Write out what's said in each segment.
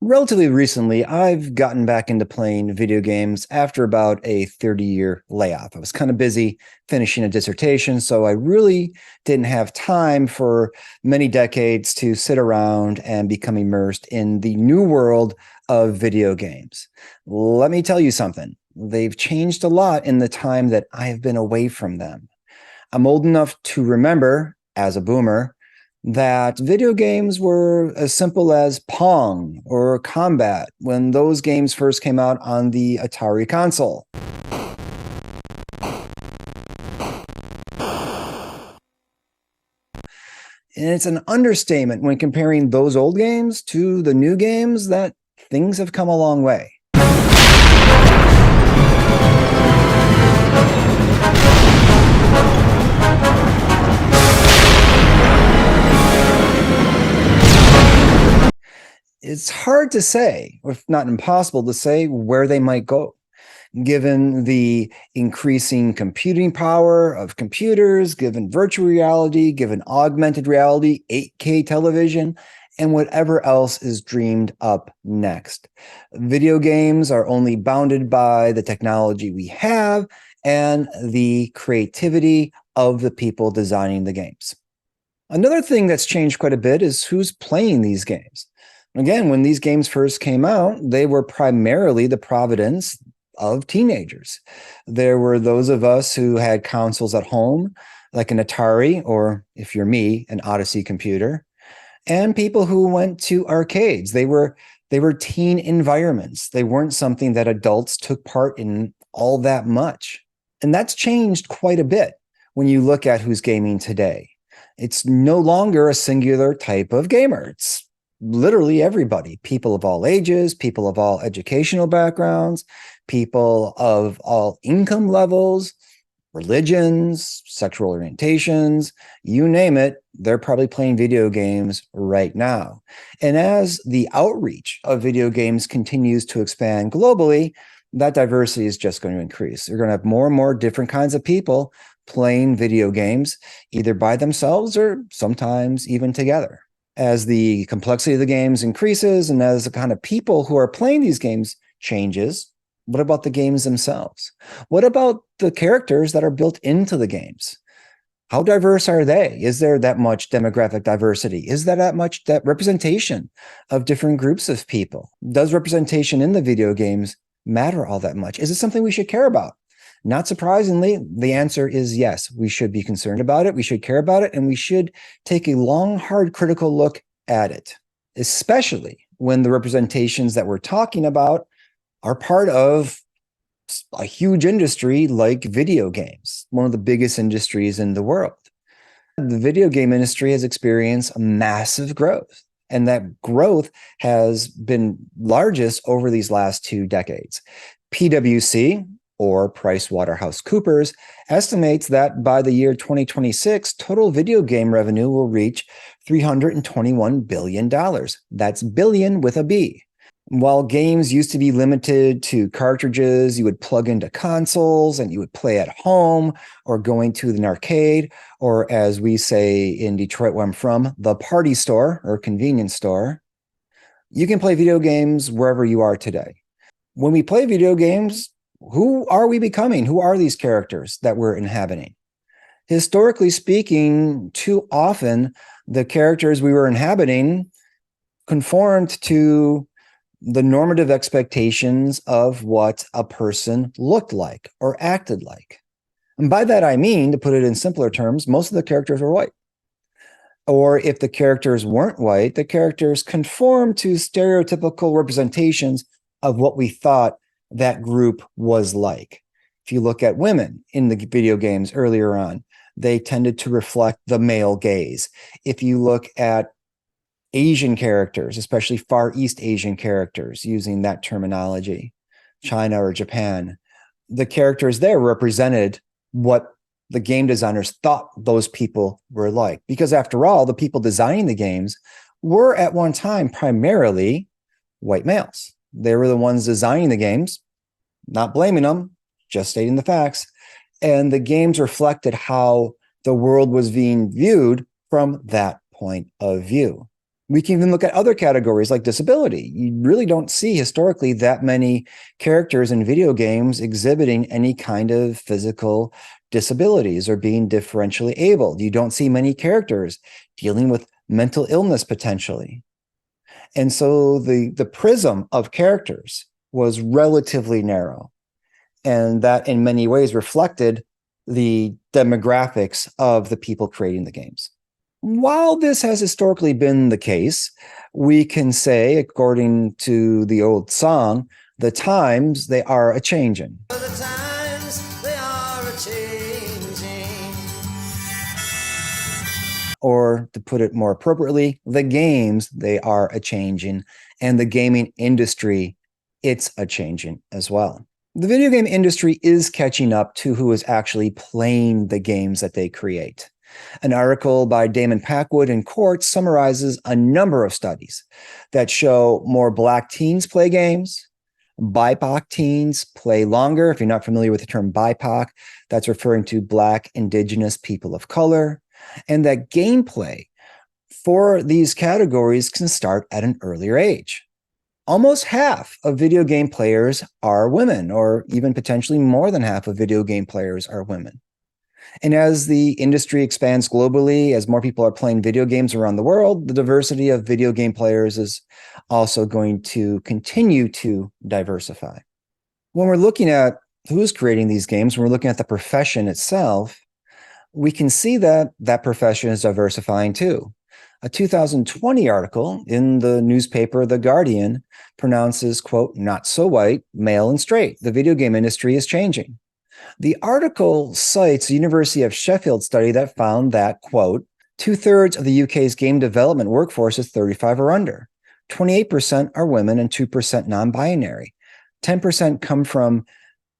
Relatively recently, I've gotten back into playing video games after about a 30-year layoff. I was kind of busy finishing a dissertation, so I really didn't have time for many decades to sit around and become immersed in the new world of video games. Let me tell you something. They've changed a lot in the time that I've been away from them. I'm old enough to remember, as a boomer, that video games were as simple as Pong or Combat when those games first came out on the Atari console. And it's an understatement when comparing those old games to the new games that things have come a long way. It's hard to say, if not impossible to say, where they might go, given the increasing computing power of computers, given virtual reality, given augmented reality, 8K television, and whatever else is dreamed up next. Video games are only bounded by the technology we have and the creativity of the people designing the games. Another thing that's changed quite a bit is who's playing these games. Again, when these games first came out, they were primarily the providence of teenagers. There were those of us who had consoles at home, like an Atari, or if you're me, an Odyssey computer, and people who went to arcades. They were teen environments. They weren't something that adults took part in all that much. And that's changed quite a bit when you look at who's gaming today. It's no longer a singular type of gamer. It's literally everybody, people of all ages, people of all educational backgrounds, people of all income levels, religions, sexual orientations, you name it, they're probably playing video games right now. And as the outreach of video games continues to expand globally, that diversity is just going to increase. You're going to have more and more different kinds of people playing video games, either by themselves or sometimes even together. As the complexity of the games increases and as the kind of people who are playing these games changes, what about the games themselves? What about the characters that are built into the games? How diverse are they? Is there that much demographic diversity? Is there that much that representation of different groups of people? Does representation in the video games matter all that much? Is it something we should care about? Not surprisingly, the answer is yes. We should be concerned about it. We should care about it. And we should take a long, hard, critical look at it, especially when the representations that we're talking about are part of a huge industry like video games, one of the biggest industries in the world. The video game industry has experienced massive growth, and that growth has been largest over these last 2 decades. PwC, or PricewaterhouseCoopers, estimates that by the year 2026, total video game revenue will reach $321 billion. That's billion with a B. While games used to be limited to cartridges, you would plug into consoles and you would play at home or going to an arcade, or as we say in Detroit, where I'm from, the party store or convenience store. You can play video games wherever you are today. When we play video games, who are we becoming? Who are these characters that we're inhabiting? Historically speaking, too often the characters we were inhabiting conformed to the normative expectations of what a person looked like or acted like. And by that I mean, to put it in simpler terms, most of the characters were white. Or if the characters weren't white, the characters conformed to stereotypical representations of what we thought that group was like. If you look at women in the video games earlier on, they tended to reflect the male gaze. If you look at Asian characters, especially Far East Asian characters, using that terminology, China or Japan, the characters there represented what the game designers thought those people were like. Because after all, the people designing the games were at one time primarily white males. They were the ones designing the games, not blaming them, just stating the facts. And the games reflected how the world was being viewed from that point of view. We can even look at other categories like disability. You really don't see historically that many characters in video games exhibiting any kind of physical disabilities or being differentially abled. You don't see many characters dealing with mental illness potentially. And so the prism of characters was relatively narrow. And that in many ways reflected the demographics of the people creating the games. While this has historically been the case, we can say, according to the old song, the times they are a changing. The times they are a changing. Or to put it more appropriately, the games they are a changing, and the gaming industry, it's a changing as well. The video game industry is catching up to who is actually playing the games that they create. An article by Damon Packwood in Quartz summarizes a number of studies that show more Black teens play games, BIPOC teens play longer. If you're not familiar with the term BIPOC, that's referring to Black, Indigenous, people of color, and that gameplay for these categories can start at an earlier age. Almost half of video game players are women, or even potentially more than half of video game players are women. And as the industry expands globally, as more people are playing video games around the world, the diversity of video game players is also going to continue to diversify. When we're looking at who's creating these games, when we're looking at the profession itself, we can see that that profession is diversifying too. A 2020 article in the newspaper The Guardian pronounces, quote, "not so white, male and straight. The video game industry is changing." The article cites a University of Sheffield study that found that, quote, 2/3 of the UK's game development workforce is 35 or under. 28% are women and 2% non-binary. 10% come from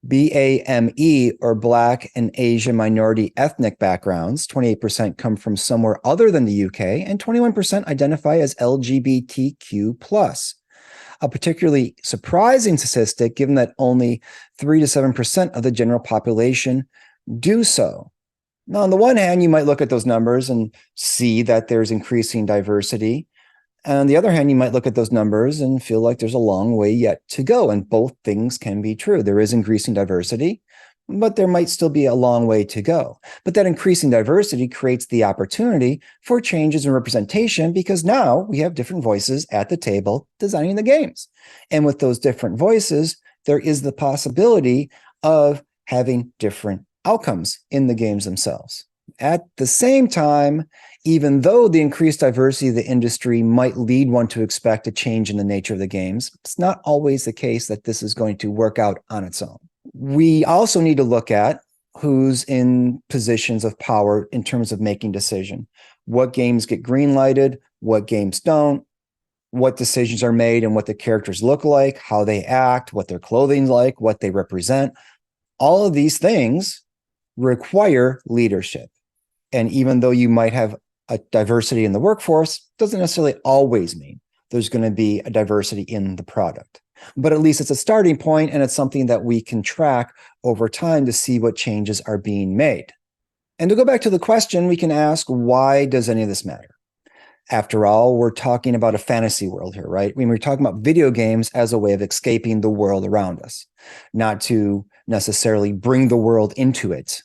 BAME or Black and Asian minority ethnic backgrounds. 28% come from somewhere other than the UK, and 21% identify as LGBTQ+. A particularly surprising statistic, given that only 3 to 7% of the general population do so. Now, on the one hand, you might look at those numbers and see that there's increasing diversity. And on the other hand, you might look at those numbers and feel like there's a long way yet to go. And both things can be true. There is increasing diversity, but there might still be a long way to go. But that increasing diversity creates the opportunity for changes in representation, because now we have different voices at the table designing the games. And with those different voices, there is the possibility of having different outcomes in the games themselves. At the same time, even though the increased diversity of the industry might lead one to expect a change in the nature of the games, it's not always the case that this is going to work out on its own. We also need to look at who's in positions of power in terms of making decision. What games get green lighted, what games don't, what decisions are made and what the characters look like, how they act, what their clothing's like, what they represent. All of these things require leadership. And even though you might have a diversity in the workforce, doesn't necessarily always mean there's going to be a diversity in the product. But at least it's a starting point, and it's something that we can track over time to see what changes are being made. And to go back to the question, we can ask, why does any of this matter? After all, we're talking about a fantasy world here, right? We're talking about video games as a way of escaping the world around us, not to necessarily bring the world into it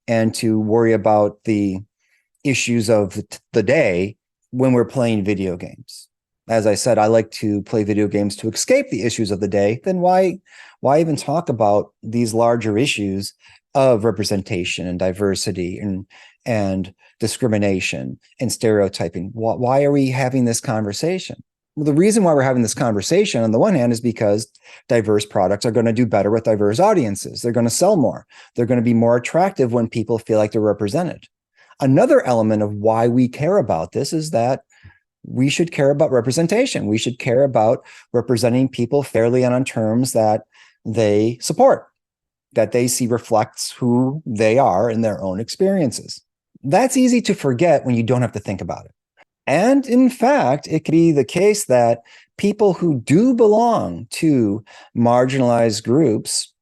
and to worry about the issues of the day when we're playing video games. As I said, I like to play video games to escape the issues of the day. Then why even talk about these larger issues of representation and diversity and discrimination and stereotyping? Why are we having this conversation? Well, the reason why we're having this conversation on the one hand is because diverse products are going to do better with diverse audiences. They're going to sell more. They're going to be more attractive when people feel like they're represented. Another element of why we care about this is that we should care about representation. We should care about representing people fairly and on terms that they support, that they see reflects who they are in their own experiences. That's easy to forget when you don't have to think about it. And in fact, it could be the case that people who do belong to marginalized groups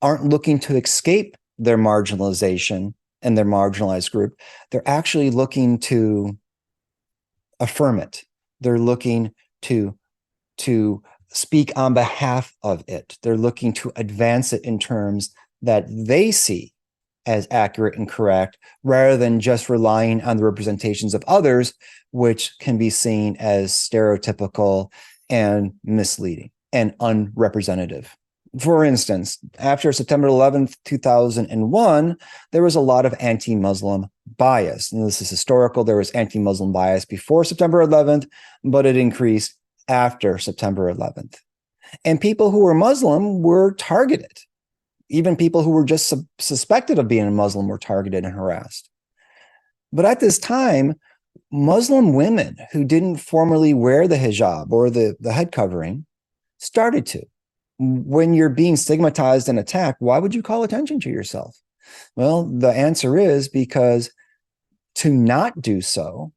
aren't looking to escape their marginalization and their marginalized group. They're actually looking to affirm it. They're looking to speak on behalf of it. They're looking to advance it in terms that they see as accurate and correct, rather than just relying on the representations of others, which can be seen as stereotypical and misleading and unrepresentative. For instance, after September 11th, 2001, there was a lot of anti-Muslim bias. And this is historical. There was anti-Muslim bias before September 11th, but it increased after September 11th. And people who were Muslim were targeted. Even people who were just suspected of being a Muslim were targeted and harassed. But at this time, Muslim women who didn't formally wear the hijab or the head covering started to. When you're being stigmatized and attacked, why would you call attention to yourself? Well, the answer is because to not do so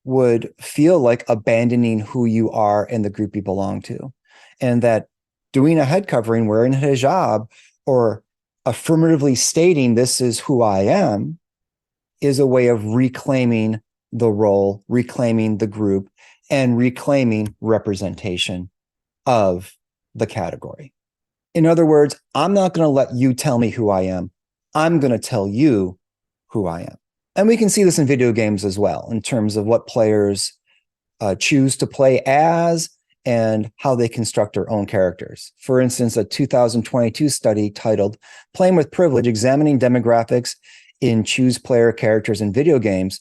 would feel like abandoning who you are and the group you belong to. And that doing a head covering, wearing a hijab, or affirmatively stating this is who I am is a way of reclaiming the role, reclaiming the group, and reclaiming representation of the category. In other words, I'm not going to let you tell me who I am. I'm going to tell you who I am. And we can see this in video games as well, in terms of what players choose to play as and how they construct their own characters. For instance, a 2022 study titled Playing with Privilege, Examining Demographics in Choose Player Characters in Video Games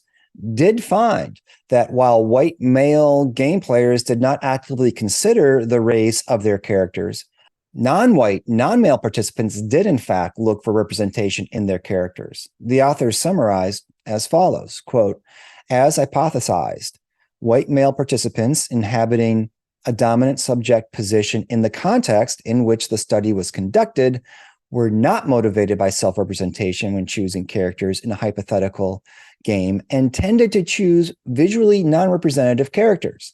did find that while white male game players did not actively consider the race of their characters, non-white, non-male participants did in fact look for representation in their characters. The authors summarized as follows, quote, as hypothesized, white male participants inhabiting a dominant subject position in the context in which the study was conducted were not motivated by self-representation when choosing characters in a hypothetical game and tended to choose visually non-representative characters.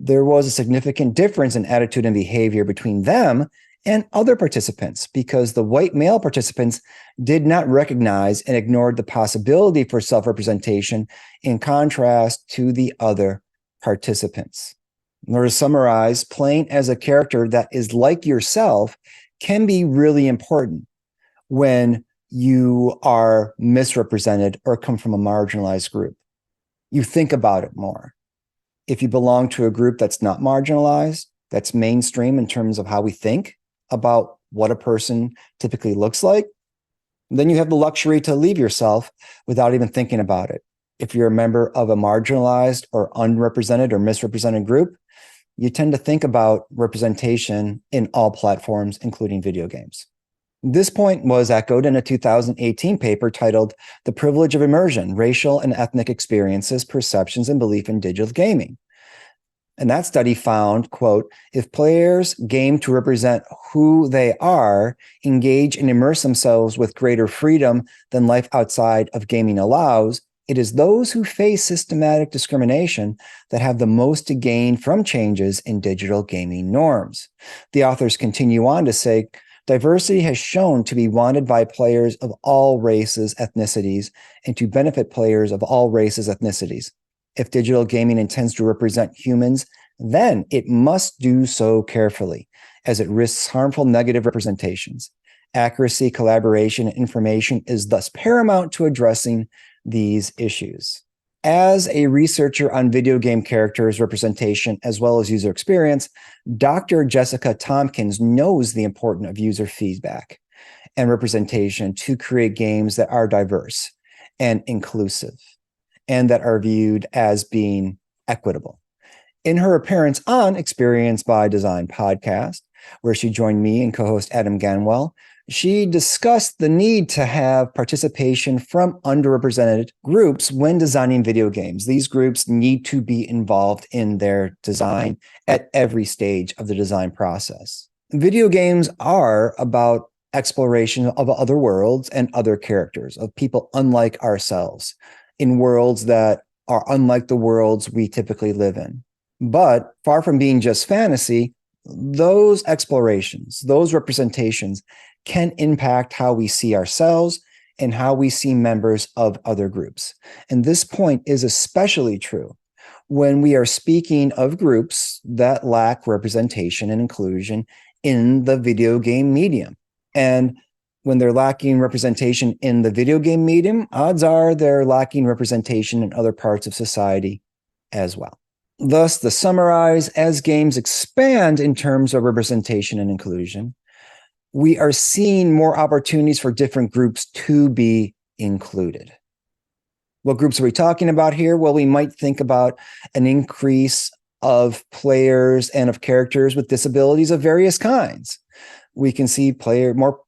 There was a significant difference in attitude and behavior between them and other participants because the white male participants did not recognize and ignored the possibility for self-representation in contrast to the other participants. In order to summarize, playing as a character that is like yourself can be really important when you are misrepresented or come from a marginalized group. You think about it more. If you belong to a group that's not marginalized, that's mainstream in terms of how we think about what a person typically looks like, then you have the luxury to leave yourself without even thinking about it. If you're a member of a marginalized or unrepresented or misrepresented group, you tend to think about representation in all platforms, including video games. This point was echoed in a 2018 paper titled The Privilege of Immersion, Racial and Ethnic Experiences, Perceptions, and Belief in Digital Gaming. And that study found, quote, if players game to represent who they are, engage and immerse themselves with greater freedom than life outside of gaming allows, it is those who face systematic discrimination that have the most to gain from changes in digital gaming norms. The authors continue on to say, diversity has shown to be wanted by players of all races, ethnicities, and to benefit players of all races, ethnicities. If digital gaming intends to represent humans, then it must do so carefully, as it risks harmful negative representations. Accuracy, collaboration, and information is thus paramount to addressing these issues. As a researcher on video game characters, representation, as well as user experience, Dr. Jessica Tompkins knows the importance of user feedback and representation to create games that are diverse and inclusive and that are viewed as being equitable. In her appearance on Experience by Design podcast, where she joined me and co-host Adam Ganwell, she discussed the need to have participation from underrepresented groups when designing video games. These groups need to be involved in their design at every stage of the design process. Video games are about exploration of other worlds and other characters, of people unlike ourselves, in worlds that are unlike the worlds we typically live in. But far from being just fantasy, those explorations, those representations can impact how we see ourselves and how we see members of other groups. And this point is especially true when we are speaking of groups that lack representation and inclusion in the video game medium. And when they're lacking representation in the video game medium, odds are they're lacking representation in other parts of society as well. Thus, to summarize, as games expand in terms of representation and inclusion, we are seeing more opportunities for different groups to be included. What groups are we talking about here? Well, we might think about an increase of players and of characters with disabilities of various kinds. We can see more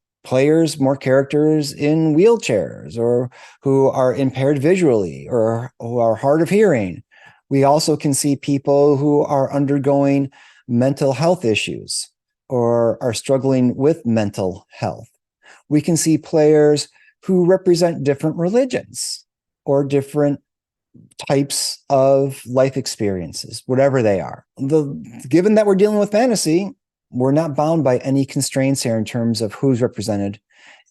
characters in wheelchairs, or who are impaired visually, or who are hard of hearing. We also can see people who are undergoing mental health issues or are struggling with mental health. We can see players who represent different religions or different types of life experiences, whatever they are. Given that we're dealing with fantasy, we're not bound by any constraints here in terms of who's represented,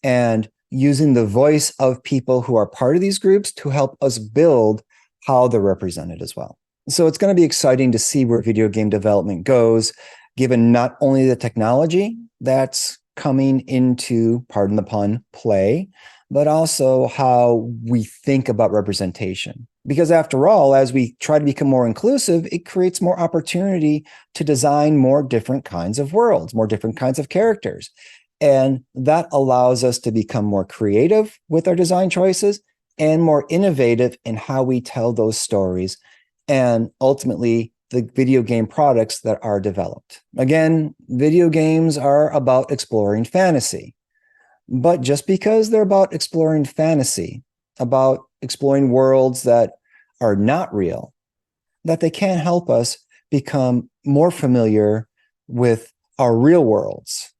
and using the voice of people who are part of these groups to help us build how they're represented as well. So it's going to be exciting to see where video game development goes, given not only the technology that's coming into, pardon the pun, play, but also how we think about representation. Because after all, as we try to become more inclusive, it creates more opportunity to design more different kinds of worlds, more different kinds of characters. And that allows us to become more creative with our design choices and more innovative in how we tell those stories, and ultimately the video game products that are developed. Again, video games are about exploring fantasy. But just because they're about exploring fantasy, about exploring worlds that are not real, that they can't help us become more familiar with our real worlds,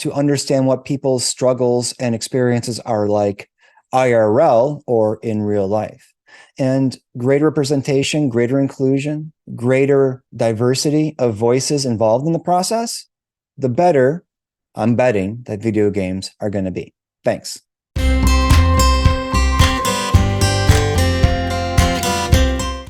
to understand what people's struggles and experiences are like IRL, or in real life. And greater representation, greater inclusion, greater diversity of voices involved in the process, the better I'm betting that video games are going to be. Thanks.